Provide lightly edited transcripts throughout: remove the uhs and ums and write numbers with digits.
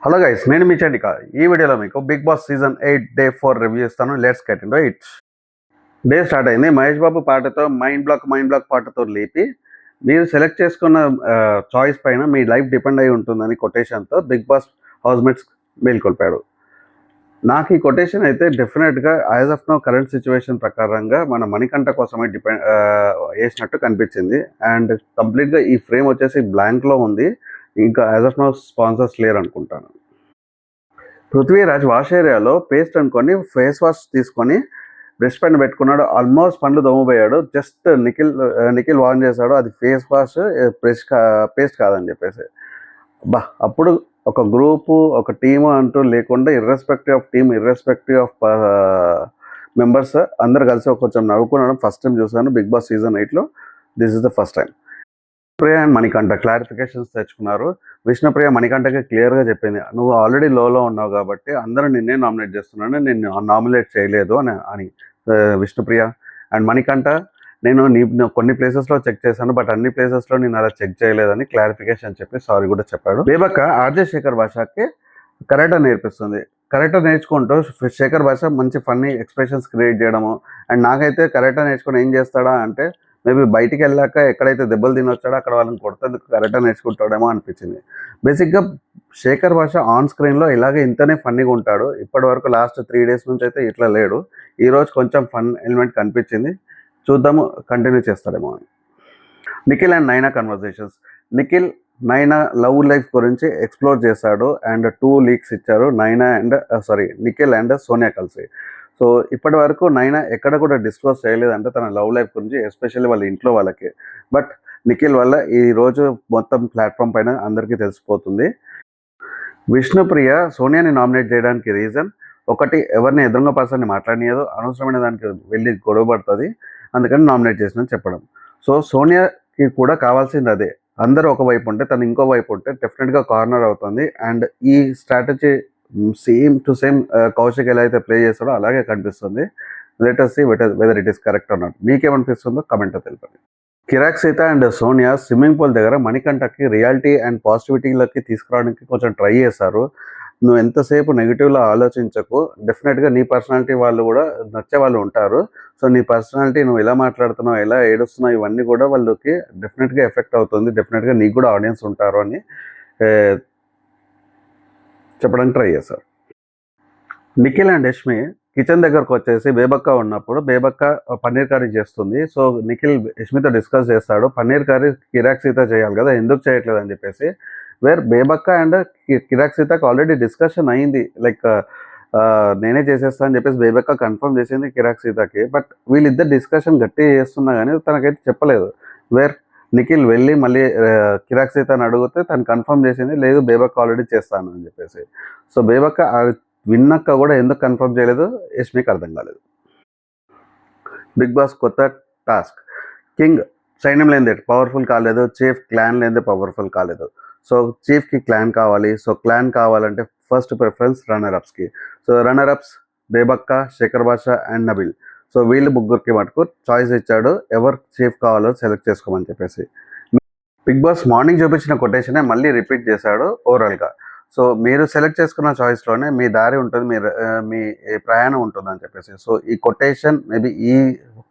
Hello guys, నేను మీ చండిక. ఈ వీడియోలో మీకు Bigg Boss season 8 day 4 review ఇస్తాను. Let's get into it. Day start అయింది. మహేష్ బాబు పాటతో మైండ్ బ్లాక్ పాటతో లేపి మీరు సెలెక్ట్ చేసుకున్న చాయిస్ పైన మీ లైఫ్ డిపెండ్ అయి ఉంటుందని కొటేషన్తో బిగ్ బాస్ హౌస్మేట్స్ మేల్కొల్పాడు. నాకు ఈ కొటేషన్ అయితే డెఫినెట్గా as of now current situation ప్రకారంగా మన మణికంఠ కోసమే వేసినట్టు కనిపించింది. అండ్ కంప్లీట్గా ఈ ఫ్రేమ్ వచ్చేసి బ్లాంక్లో ఉంది. ఇంకా యాజ్ ఆఫ్ నో స్పాన్సర్స్ లేరు అనుకుంటాను. పృథ్వీరాజ్ వాష్ ఏరియాలో పేస్ట్ అనుకొని ఫేస్ వాష్ తీసుకొని బ్రష్ పైన పెట్టుకున్నాడు. ఆల్మోస్ట్ పండ్లు దొమ్మపోయాడు. జస్ట్ నిఖిల్ వార్న్ చేశాడు, అది ఫేస్ వాష్ పేస్ట్ కాదని చెప్పేసి. అప్పుడు ఒక గ్రూపు, ఒక టీము అంటూ లేకుండా irrespective of team, irrespective of members అందరు కలిసి కొంచెం నవ్వుకున్నాడు. ఫస్ట్ టైం చూసాను బిగ్ బాస్ సీజన్ 8లో. This is the first time. Vishnupriya and Manikanta clarifications తెచ్చుకున్నారు. విష్ణుప్రియ మణికంఠకి క్లియర్గా చెప్పింది, నువ్వు ఆల్రెడీ లోలో ఉన్నావు కాబట్టి అందరూ నిన్నే నామినేట్ చేస్తున్నాను, నేను నామినేట్ చేయలేదు అని విష్ణుప్రియ. అండ్ మణికంఠ, నేను కొన్ని ప్లేసెస్లో చెక్ చేశాను, బట్ అన్ని ప్లేసెస్లో నేను అలా చెక్ చేయలేదని క్లారిఫికేషన్ చెప్పి సారీ కూడా చెప్పాడు. బేబక్క ఆర్జే శేఖర్ భాషకి కరాటే నేర్పిస్తుంది. కరాటే నేర్చుకుంటూ శేఖర్ భాష మంచి ఫన్నీ ఎక్స్ప్రెషన్స్ క్రియేట్ చేయడము. అండ్ నాకైతే కరాటే నేర్చుకుని ఏం చేస్తాడా అంటే, మేబీ బయటికి వెళ్ళాక ఎక్కడైతే దెబ్బలు తినొచ్చాడో అక్కడ వాళ్ళని కొడుతుందుకు కరాటే నేర్చుకుంటాడేమో అనిపించింది. బేసిక్గా శేఖర్ భాష ఆన్ స్క్రీన్లో ఇలాగే ఇంతనే ఫన్నీగా ఉంటాడు. ఇప్పటి వరకు లాస్ట్ 3 days నుంచి అయితే ఇట్లా లేడు. ఈరోజు కొంచెం ఫన్ ఎలిమెంట్ కనిపించింది. చూద్దాము కంటిన్యూ చేస్తాడేమో అని. నిఖిల్ అండ్ నైనా కన్వర్జేషన్స్. నిఖిల్ నైనా లవ్ లైఫ్ గురించి ఎక్స్ప్లోర్ చేశాడు. అండ్ 2 leaks ఇచ్చారు నిఖిల్ అండ్ సోనియా కలిసి. సో ఇప్పటి వరకు నైనా ఎక్కడ కూడా డిస్క్లోజ్ చేయలేదంటే తన లవ్ లైఫ్ గురించి, ఎస్పెషల్లీ వాళ్ళ ఇంట్లో వాళ్ళకి. బట్ నిఖిల్ వల్ల ఈరోజు మొత్తం ప్లాట్ఫామ్ పైన అందరికీ తెలిసిపోతుంది. విష్ణుప్రియ సోనియాని నామినేట్ చేయడానికి రీజన్ ఒకటి, ఎవరిని ఎదురుగా పర్సన్ని మాట్లాడినదో అనవసరమైన దానికి వెళ్ళి గొడవ పడుతుంది, అందుకని నామినేట్ చేసిందని చెప్పడం. సో సోనియాకి కూడా కావాల్సింది అదే. అందరూ ఒకవైపు ఉంటే తను ఇంకో వైపు ఉంటే డెఫినెట్గా కార్నర్ అవుతుంది. అండ్ ఈ strategy same to same Kaushik ఎలా అయితే ప్లే చేస్తాడో అలాగే కనిపిస్తుంది. Let us see whether it is correct or not. మీకేమనిపిస్తుందో కమెంట్లో తెలిపండి. Kirrak Seetha and Sonia swimming pool దగ్గర మణికంఠకి రియాలిటీ అండ్ పాజిటివిటీలోకి తీసుకురావడానికి కొంచెం ట్రై చేశారు. నువ్వు ఎంతసేపు నెగిటివ్లో ఆలోచించకు, డెఫినెట్గా నీ పర్సనాలిటీ వాళ్ళు కూడా నచ్చే వాళ్ళు ఉంటారు. సో నీ పర్సనాలిటీ, నువ్వు ఎలా మాట్లాడుతున్నావు, ఎలా ఏడుస్తున్నావు, ఇవన్నీ కూడా వాళ్ళకి డెఫినెట్గా ఎఫెక్ట్ అవుతుంది. డెఫినెట్గా నీకు కూడా ఆడియన్స్ ఉంటారు అని చెప్పడానికి ట్రై చేశారు. నిఖిల్ అండ్ యష్మి కిచెన్ దగ్గరకు వచ్చేసి బేబక్క ఉన్నప్పుడు బేబక్క పన్నీర్ కర్రీ చేస్తుంది. సో నిఖిల్ యష్మితో డిస్కస్ చేస్తాడు, పన్నీర్ కర్రీ కిరాక్ సీత చేయాలి కదా, ఎందుకు చేయట్లేదు అని చెప్పేసి. వేర్ బేబక్క అండ్ కిరాక్ సీతకు ఆల్రెడీ డిస్కషన్ అయింది, లైక్ నేనే చేసేస్తా అని చెప్పేసి బేబక్క కన్ఫర్మ్ చేసింది కిరాక్ సీతకి. బట్ వీళ్ళిద్దరు డిస్కషన్ గట్టిగా చేస్తున్నా కానీ తనకైతే చెప్పలేదు. వేర్ నిఖిల్ వెళ్ళి మళ్ళీ కిరాక్ సీతని అడిగితే తను కన్ఫర్మ్ చేసింది, లేదు బేబక్క ఆల్రెడీ చేస్తాను అని చెప్పేసి. సో బేబక్క విన్నాక కూడా ఎందుకు కన్ఫర్మ్ చేయలేదు యష్మికి అర్థం కాలేదు. బిగ్ బాస్ కొత్త టాస్క్, కింగ్ సైన్యం లేనిదే పవర్ఫుల్ కాలేదు, చీఫ్ క్లాన్ లేనిదే పవర్ఫుల్ కాలేదు. సో చీఫ్కి క్లాన్ కావాలి. సో క్లాన్ కావాలంటే ఫస్ట్ ప్రిఫరెన్స్ రన్నర్అప్స్కి. సో రన్నర్అప్స్ బేబక్క, శేఖర్ భాష అండ్ నబిల్. సో వీళ్ళు ముగ్గురికి మటుకు చాయిస్ ఇచ్చాడు, ఎవరు చీఫ్ కావాలో సెలెక్ట్ చేసుకోమని చెప్పేసి. బిగ్ బాస్ మార్నింగ్ చూపించిన కొటేషనే మళ్ళీ రిపీట్ చేశాడు ఓవరాల్గా. సో మీరు సెలెక్ట్ చేసుకున్న చాయిస్లోనే మీ దారి ఉంటుంది, మీ ప్రయాణం ఉంటుందని చెప్పేసి. సో ఈ కొటేషన్ మేబీ ఈ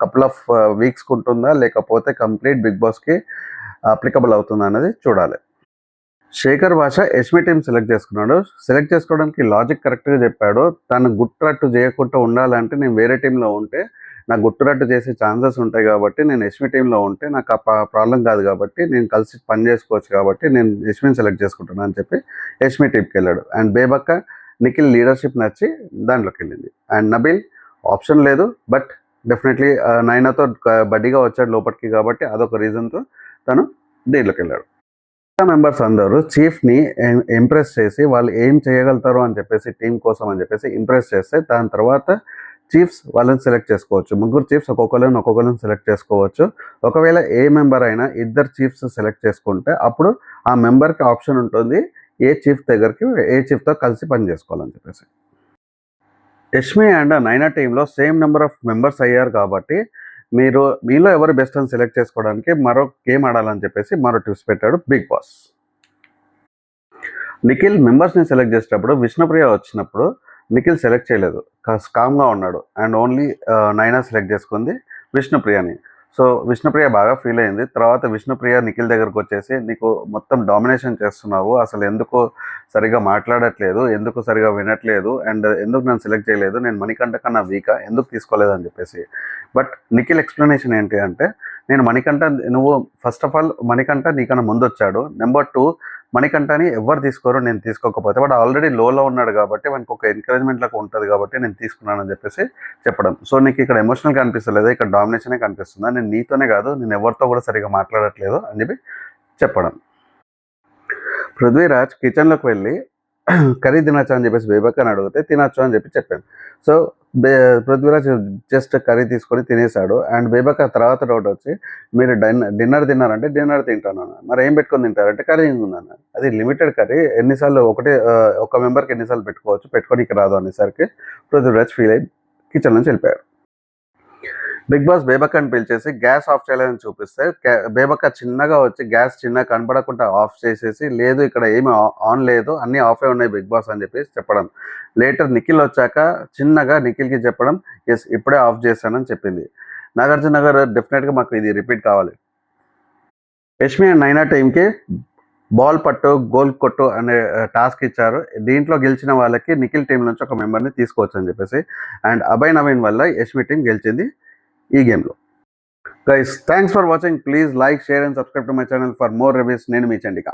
కపుల్ ఆఫ్ వీక్స్కి ఉంటుందా, లేకపోతే కంప్లీట్ బిగ్ బాస్కి అప్లికబుల్ అవుతుందా అన్నది చూడాలి. శేఖర్ భాష యష్మి టీం సెలెక్ట్ చేసుకున్నాడు. సెలెక్ట్ చేసుకోవడానికి లాజిక్ కరెక్ట్గా చెప్పాడు. తను గుట్టురట్టు చేయకుండా ఉండాలంటే నేను వేరే టీంలో ఉంటే నాకు గుట్టురట్టు చేసే ఛాన్సెస్ ఉంటాయి కాబట్టి, నేను యష్మి టీంలో ఉంటే నాకు ఆ ప్రాబ్లం కాదు కాబట్టి, నేను కలిసి పని చేసుకోవచ్చు కాబట్టి నేను యష్మిని సెలెక్ట్ చేసుకుంటున్నాను అని చెప్పి యష్మి టీంకి వెళ్ళాడు. అండ్ బేబక్క నిఖిల్ లీడర్షిప్ నచ్చి దాంట్లోకి వెళ్ళింది. అండ్ నబిల్ ఆప్షన్ లేదు, బట్ డెఫినెట్లీ నైనాతో బడ్డీగా వచ్చాడు లోపలికి కాబట్టి అదొక రీజన్తో తను దీంట్లోకి వెళ్ళాడు. మెంబర్స్ అందరూ చీఫ్ని ఇంప్రెస్ చేసి వాళ్ళు ఏం చేయగలుగుతారు అని చెప్పేసి టీం కోసం అని చెప్పేసి ఇంప్రెస్ చేస్తే దాని తర్వాత చీఫ్స్ వాళ్ళని సెలెక్ట్ చేసుకోవచ్చు. ముగ్గురు చీఫ్స్ ఒక్కొక్కరిని సెలెక్ట్ చేసుకోవచ్చు. ఒకవేళ ఏ మెంబర్ అయినా ఇద్దరు చీఫ్స్ సెలెక్ట్ చేసుకుంటే అప్పుడు ఆ మెంబర్కి ఆప్షన్ ఉంటుంది ఏ చీఫ్ దగ్గరికి ఏ చీఫ్తో కలిసి పని చేసుకోవాలని చెప్పేసి. యష్మి అండ్ నైనా టీంలో సేమ్ నెంబర్ ఆఫ్ మెంబర్స్ అయ్యారు కాబట్టి మీలో ఎవరు బెస్ట్ అని సెలెక్ట్ చేసుకోవడానికి మరో గేమ్ ఆడాలని చెప్పేసి మరో టిప్స్ పెట్టాడు బిగ్ బాస్. నిఖిల్ మెంబర్స్ని సెలెక్ట్ చేసేటప్పుడు విష్ణుప్రియ వచ్చినప్పుడు నిఖిల్ సెలెక్ట్ చేయలేదు, కామ్గా ఉన్నాడు. అండ్ ఓన్లీ నైనా సెలెక్ట్ చేసుకుంది విష్ణుప్రియని. సో విష్ణుప్రియ బాగా ఫీల్ అయింది. తర్వాత విష్ణుప్రియ నిఖిల్ దగ్గరకు వచ్చేసి, నీకు మొత్తం డామినేషన్ చేస్తున్నావు, అసలు ఎందుకు సరిగా మాట్లాడట్లేదు, ఎందుకు సరిగా వినట్లేదు, అండ్ ఎందుకు నన్ను సెలెక్ట్ చేయలేదు, నేను మణికంఠ కన్నా వీకా, ఎందుకు తీసుకోలేదు అని చెప్పేసి. బట్ నిఖిల్ ఎక్స్ప్లెనేషన్ ఏంటి అంటే, నేను మణికంఠ, నువ్వు ఫస్ట్ ఆఫ్ ఆల్ మణికంఠ నీకన్నా ముందు వచ్చాడు. నెంబర్ 2, మణికంఠని ఎవరు తీసుకోరు, నేను తీసుకోకపోతే. వాడు ఆల్రెడీ లోలో ఉన్నాడు కాబట్టి వానికి ఒక ఎంకరేజ్మెంట్ లాగా ఉంటుంది కాబట్టి నేను తీసుకున్నానని చెప్పేసి చెప్పడం. సో నీకు ఇక్కడ ఎమోషనల్గా అనిపిస్తలేదు, ఇక్కడ డామినేషనే కనిపిస్తుందా, నేను నీతోనే కాదు నేను ఎవరితో కూడా సరిగా మాట్లాడట్లేదు అని చెప్పి చెప్పడం. పృథ్వీరాజ్ కిచెన్లోకి వెళ్ళి కర్రీ తినచ్చా అని చెప్పేసి బేబక్కని అడిగితే తినచ్చు అని చెప్పి చెప్పాను. సో పృథ్వీరాజ్ జస్ట్ కర్రీ తీసుకొని తినేశాడు. అండ్ బేబక్క తర్వాత డౌట్ వచ్చి, మీరు డిన్నర్ తిన్నారంటే డిన్నర్ తింటాను, మరి ఏం పెట్టుకొని తింటారంటే కర్రీ తింటున్నాను. అది లిమిటెడ్ కర్రీ, ఎన్నిసార్లు ఒక మెంబర్కి ఎన్నిసార్లు పెట్టుకోనికి రాదు అనేసరికి పృథ్వీరాజ్ ఫీల్ అయ్యి కిచెన్ నుంచి వెళ్ళిపోయాడు. బిగ్ బాస్ బేబక్కని పిలిచేసి గ్యాస్ ఆఫ్ చేయాలని చూపిస్తే బేబక్క చిన్నగా వచ్చి గ్యాస్ చిన్నగా కనపడకుండా ఆఫ్ చేసేసి, లేదు ఇక్కడ ఏమి ఆన్ లేదు, అన్నీ ఆఫే ఉన్నాయి బిగ్ బాస్ అని చెప్పేసి చెప్పడం. లేటర్ నిఖిల్ వచ్చాక చిన్నగా నిఖిల్కి చెప్పడం, ఎస్ ఇప్పుడే ఆఫ్ చేశానని చెప్పింది. నాగార్జున గారు డెఫినెట్గా మాకు ఇది రిపీట్ కావాలి. యష్మి అండ్ నైనా టీంకి బాల్ పట్టు గోల్ కొట్టు అనే టాస్క్ ఇచ్చారు. దీంట్లో గెలిచిన వాళ్ళకి నిఖిల్ టీం నుంచి ఒక మెంబర్ని తీసుకోవచ్చు అని చెప్పేసి. అండ్ అభయ్ నవీన్ వల్ల యష్మి టీం గెలిచింది ఈ గేమ్లో. Guys, thanks for watching. Please like, share and subscribe to my channel for more reviews. నేను మీ చండికా.